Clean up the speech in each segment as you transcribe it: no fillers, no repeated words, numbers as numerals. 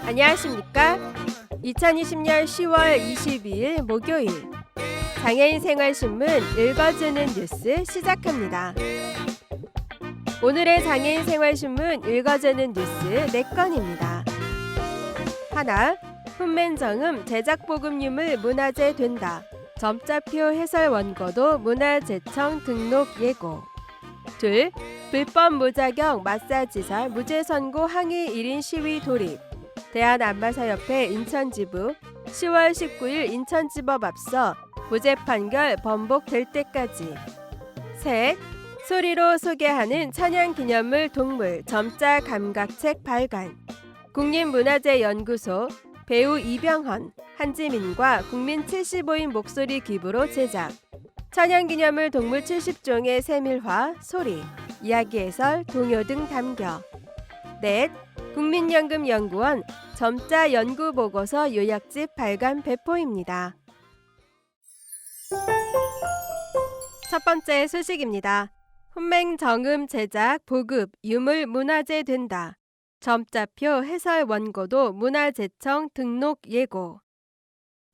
안녕하십니까? 2020년 10월 22일 목요일 장애인 생활신문 읽어주는 뉴스 시작합니다. 오늘의 장애인 생활신문 읽어주는 뉴스 4건입니다. 하나, 훈맨정음 제작보급 유물 문화재 된다. 점자표 해설 원고도 문화재청 등록 예고. 둘, 불법 무자격 마사지사 무죄 선고 항의 1인 시위 돌입. 대한안마사협회 인천지부 10월 19일 인천지법 앞서 무죄 판결 번복될 때까지. 셋, 소리로 소개하는 천연기념물 동물 점자 감각책 발간. 국립문화재연구소 배우 이병헌, 한지민과 국민 75인 목소리 기부로 제작. 천연기념물 동물 70종의 세밀화, 소리, 이야기 해설, 동요 등 담겨. 넷, 국민연금연구원 점자 연구보고서 요약집 발간 배포입니다. 첫 번째 소식입니다. 훈맹정음 제작 보급 유물 문화재 된다. 점자표 해설 원고도 문화재청 등록 예고.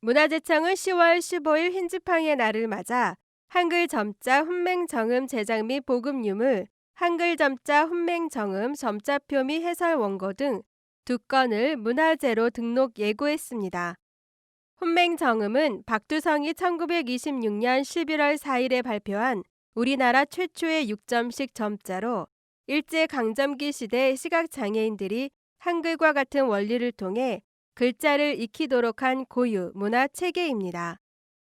문화재청은 10월 15일 흰지팡이의 날을 맞아 한글 점자 훈맹정음 제작 및 보급 유물, 한글 점자 훈맹정음 점자표 및 해설 원고 등 2건을 문화재로 등록 예고했습니다. 훈맹정음은 박두성이 1926년 11월 4일에 발표한 우리나라 최초의 6점식 점자로 일제강점기 시대 시각장애인들이 한글과 같은 원리를 통해 글자를 익히도록 한 고유 문화 체계입니다.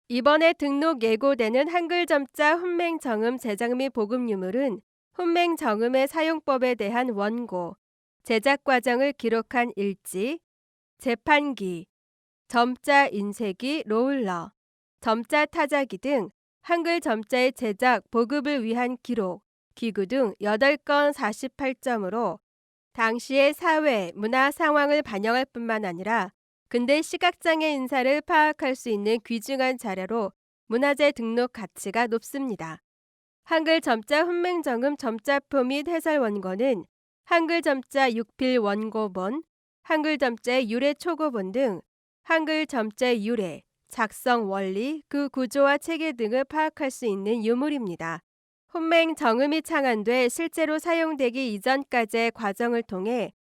이번에 등록 예고되는 한글 점자 훈맹정음 제작 및 보급 유물은 훈맹정음의 사용법에 대한 원고, 제작 과정을 기록한 일지, 재판기, 점자 인쇄기 롤러, 점자 타자기 등 한글 점자의 제작, 보급을 위한 기록, 기구 등 8건 48점으로 당시의 사회, 문화 상황을 반영할 뿐만 아니라 근대 시각장애 인사를 파악할 수 있는 귀중한 자료로 문화재 등록 가치가 높습니다. 한글 점자 훈맹정음 점자표 및 해설 원고는 한글 점자 6필 원고본, 한글 점자의 유래 초고본 등 한글 점자의 유래, 작성 원리, 그 구조와 체계 등을 파악할 수 있는 유물입니다. 훈맹정음이 창안돼 실제로 사용되기 이전까지의 과정을 통해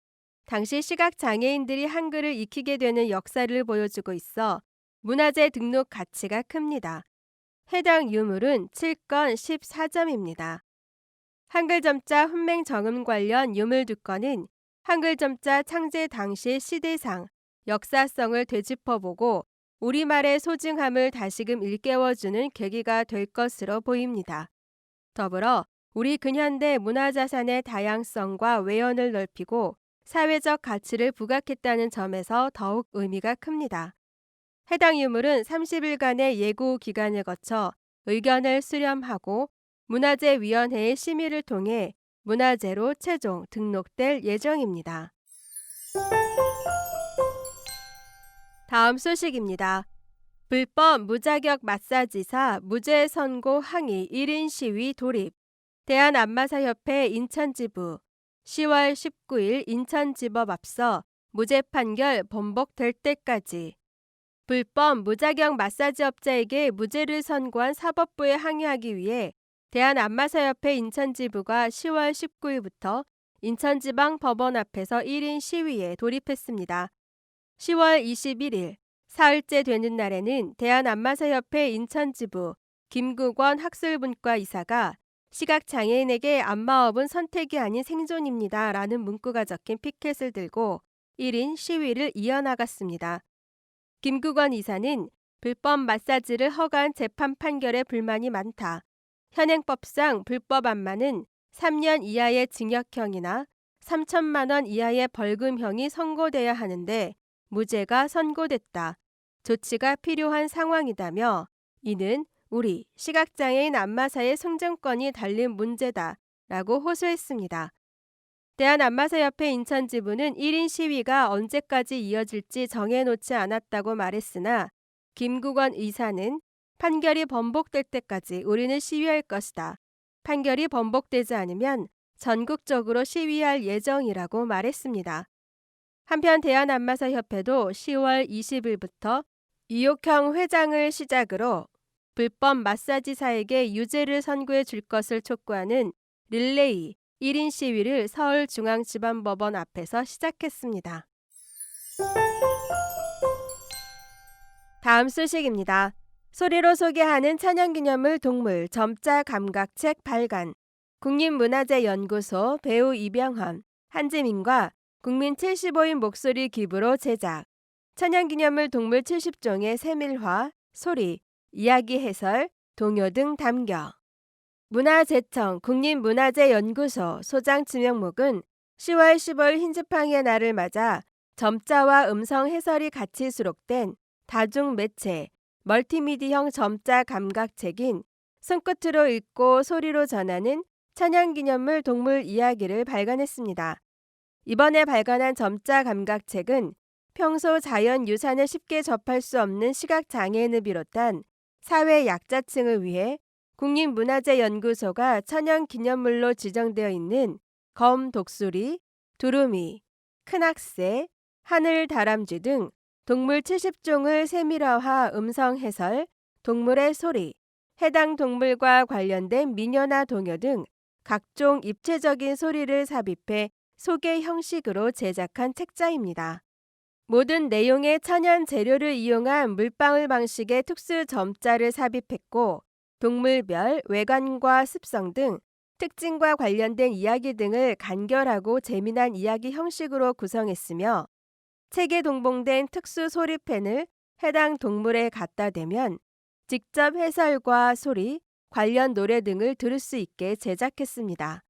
당시 시각장애인들이 한글을 익히게 되는 역사를 보여주고 있어 문화재 등록 가치가 큽니다. 해당 유물은 7건 14점입니다. 한글 점자 훈맹정음 관련 유물 2건은 한글 점자 창제 당시 시대상, 역사성을 되짚어보고 우리말의 소중함을 다시금 일깨워주는 계기가 될 것으로 보입니다. 더불어 우리 근현대 문화자산의 다양성과 외연을 넓히고 사회적 가치를 부각했다는 점에서 더욱 의미가 큽니다. 해당 유물은 30일간의 예고 기간을 거쳐 의견을 수렴하고 문화재위원회의 심의를 통해 문화재로 최종 등록될 예정입니다. 다음 소식입니다. 불법 무자격 마사지사 무죄 선고 항의 1인 시위 돌입. 대한안마사협회 인천지부 10월 19일 인천지법 앞서 무죄 판결 번복될 때까지. 불법 무자격 마사지 업자에게 무죄를 선고한 사법부에 항의하기 위해 대한안마사협회 인천지부가 10월 19일부터 인천지방법원 앞에서 1인 시위에 돌입했습니다. 10월 21일, 사흘째 되는 날에는 대한안마사협회 인천지부 김국원 학술분과 이사가 시각장애인에게 안마업은 선택이 아닌 생존입니다. 라는 문구가 적힌 피켓을 들고 1인 시위를 이어나갔습니다. 김국원 이사는 불법 마사지를 허가한 재판 판결에 불만이 많다. 현행법상 불법 안마는 3년 이하의 징역형이나 3천만 원 이하의 벌금형이 선고돼야 하는데 무죄가 선고됐다. 조치가 필요한 상황이다며 이는 우리 시각장애인 안마사의 생존권이 달린 문제다 라고 호소했습니다. 대한안마사협회 인천지부는 1인 시위가 언제까지 이어질지 정해놓지 않았다고 말했으나 김국원 의사는 판결이 번복될 때까지 우리는 시위할 것이다. 판결이 번복되지 않으면 전국적으로 시위할 예정이라고 말했습니다. 한편 대한안마사협회도 10월 20일부터 이옥형 회장을 시작으로 불법 마사지사에게 유죄를 선고해 줄 것을 촉구하는 릴레이 1인 시위를 서울중앙지방법원 앞에서 시작했습니다. 다음 소식입니다. 소리로 소개하는 천연기념물 동물 점자 감각책 발간. 국립문화재연구소 배우 이병헌, 한지민과 국민 75인 목소리 기부로 제작. 천연기념물 동물 70종의 세밀화, 소리, 이야기 해설, 동요 등 담겨. 문화재청 국립문화재연구소 소장 지명목은 10월 15일 흰지팡이의 날을 맞아 점자와 음성 해설이 같이 수록된 다중매체 멀티미디형 점자 감각책인 손끝으로 읽고 소리로 전하는 천연기념물 동물 이야기를 발간했습니다. 이번에 발간한 점자 감각책은 평소 자연유산을 쉽게 접할 수 없는 시각장애인을 비롯한 사회 약자층을 위해 국립문화재연구소가 천연기념물로 지정되어 있는 검 독수리, 두루미, 큰악새, 하늘 다람쥐 등 동물 70종을 세밀화화 음성 해설, 동물의 소리, 해당 동물과 관련된 민요나 동요 등 각종 입체적인 소리를 삽입해 소개 형식으로 제작한 책자입니다. 모든 내용의 천연 재료를 이용한 물방울 방식의 특수 점자를 삽입했고 동물별 외관과 습성 등 특징과 관련된 이야기 등을 간결하고 재미난 이야기 형식으로 구성했으며 책에 동봉된 특수 소리펜을 해당 동물에 갖다 대면 직접 해설과 소리, 관련 노래 등을 들을 수 있게 제작했습니다.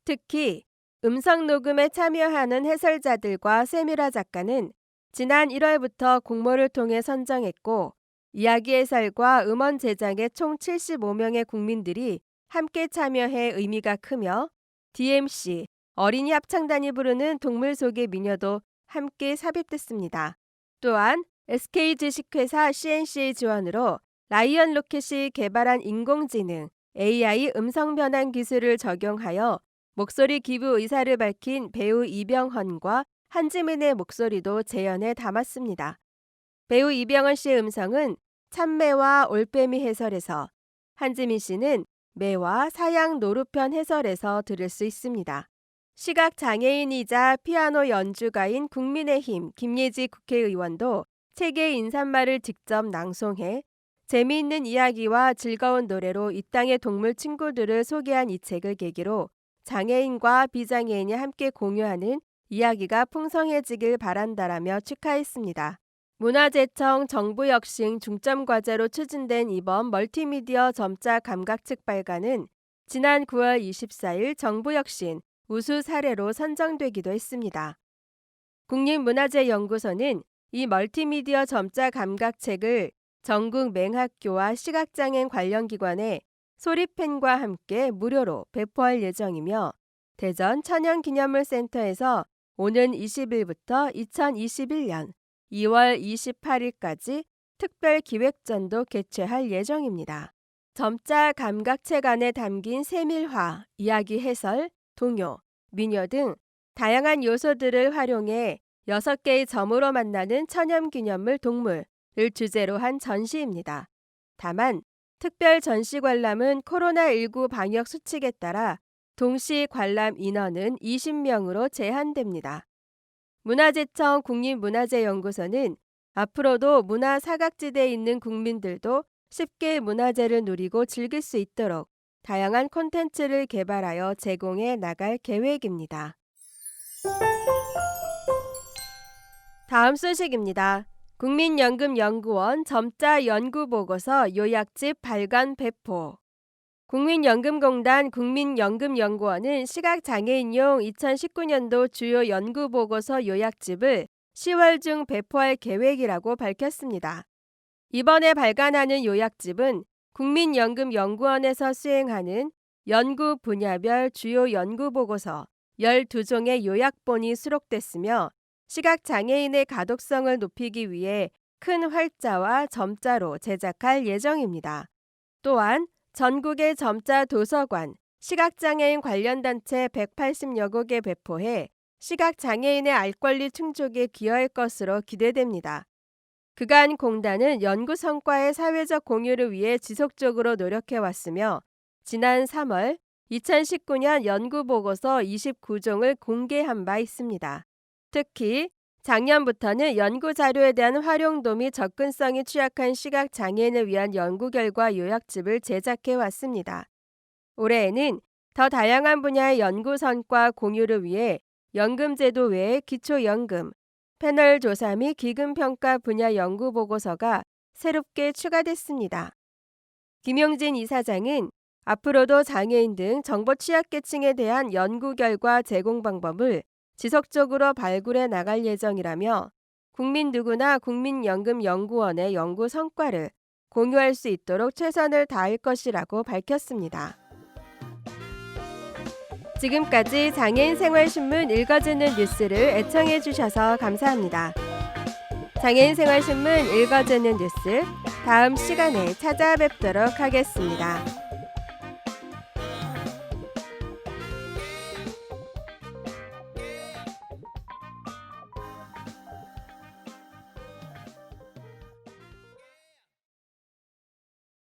특히 음성 녹음에 참여하는 해설자들과 세밀화 작가는 지난 1월부터 공모를 통해 선정했고 이야기 해설과 음원 제작에 총 75명의 국민들이 함께 참여해 의미가 크며 DMC, 어린이 합창단이 부르는 동물 소개 민요도 함께 삽입됐습니다. 또한 SK 주식회사 CNC의 지원으로 라이언 로켓이 개발한 인공지능 AI 음성 변환 기술을 적용하여 목소리 기부 의사를 밝힌 배우 이병헌과 한지민의 목소리도 재현해 담았습니다. 배우 이병헌 씨의 음성은 참매와 올빼미 해설에서, 한지민 씨는 매와 사양 노루편 해설에서 들을 수 있습니다. 시각장애인이자 피아노 연주가인 국민의힘 김예지 국회의원도 책의 인사말을 직접 낭송해 재미있는 이야기와 즐거운 노래로 이 땅의 동물 친구들을 소개한 이 책을 계기로 장애인과 비장애인이 함께 공유하는 이야기가 풍성해지길 바란다라며 축하했습니다. 문화재청 정부혁신 중점과제로 추진된 이번 멀티미디어 점자 감각책 발간은 지난 9월 24일 정부혁신 우수 사례로 선정되기도 했습니다. 국립문화재연구소는 이 멀티미디어 점자 감각책을 전국 맹학교와 시각장애인 관련 기관에 소리펜과 함께 무료로 배포할 예정이며 대전 천연기념물센터에서 오는 20일부터 2021년 2월 28일까지 특별 기획전도 개최할 예정입니다. 점자 감각책 안에 담긴 세밀화, 이야기 해설, 동요, 민요 등 다양한 요소들을 활용해 6개의 점으로 만나는 천연기념물 동물을 주제로 한 전시입니다. 다만 특별 전시 관람은 코로나19 방역 수칙에 따라 동시 관람 인원은 20명으로 제한됩니다. 문화재청 국립문화재연구소는 앞으로도 문화 사각지대에 있는 국민들도 쉽게 문화재를 누리고 즐길 수 있도록 다양한 콘텐츠를 개발하여 제공해 나갈 계획입니다. 다음 소식입니다. 국민연금연구원 점자 연구보고서 요약집 발간 배포. 국민연금공단 국민연금연구원은 시각장애인용 2019년도 주요 연구보고서 요약집을 10월 중 배포할 계획이라고 밝혔습니다. 이번에 발간하는 요약집은 국민연금연구원에서 수행하는 연구 분야별 주요 연구보고서 12종의 요약본이 수록됐으며 시각장애인의 가독성을 높이기 위해 큰 활자와 점자로 제작할 예정입니다. 또한 전국의 점자 도서관, 시각장애인 관련 단체 180여 곳에 배포해 시각장애인의 알 권리 충족에 기여할 것으로 기대됩니다. 그간 공단은 연구 성과의 사회적 공유를 위해 지속적으로 노력해왔으며 지난 3월 2019년 연구보고서 29종을 공개한 바 있습니다. 특히 작년부터는 연구 자료에 대한 활용도 및 접근성이 취약한 시각장애인을 위한 연구 결과 요약집을 제작해 왔습니다. 올해에는 더 다양한 분야의 연구 성과 공유를 위해 연금제도 외에 기초연금, 패널 조사 및 기금평가 분야 연구 보고서가 새롭게 추가됐습니다. 김용진 이사장은 앞으로도 장애인 등 정보 취약계층에 대한 연구 결과 제공 방법을 지속적으로 발굴해 나갈 예정이라며 국민 누구나 국민연금연구원의 연구 성과를 공유할 수 있도록 최선을 다할 것이라고 밝혔습니다. 지금까지 장애인 생활신문 읽어주는 뉴스를 애청해 주셔서 감사합니다. 장애인 생활신문 읽어주는 뉴스 다음 시간에 찾아뵙도록 하겠습니다.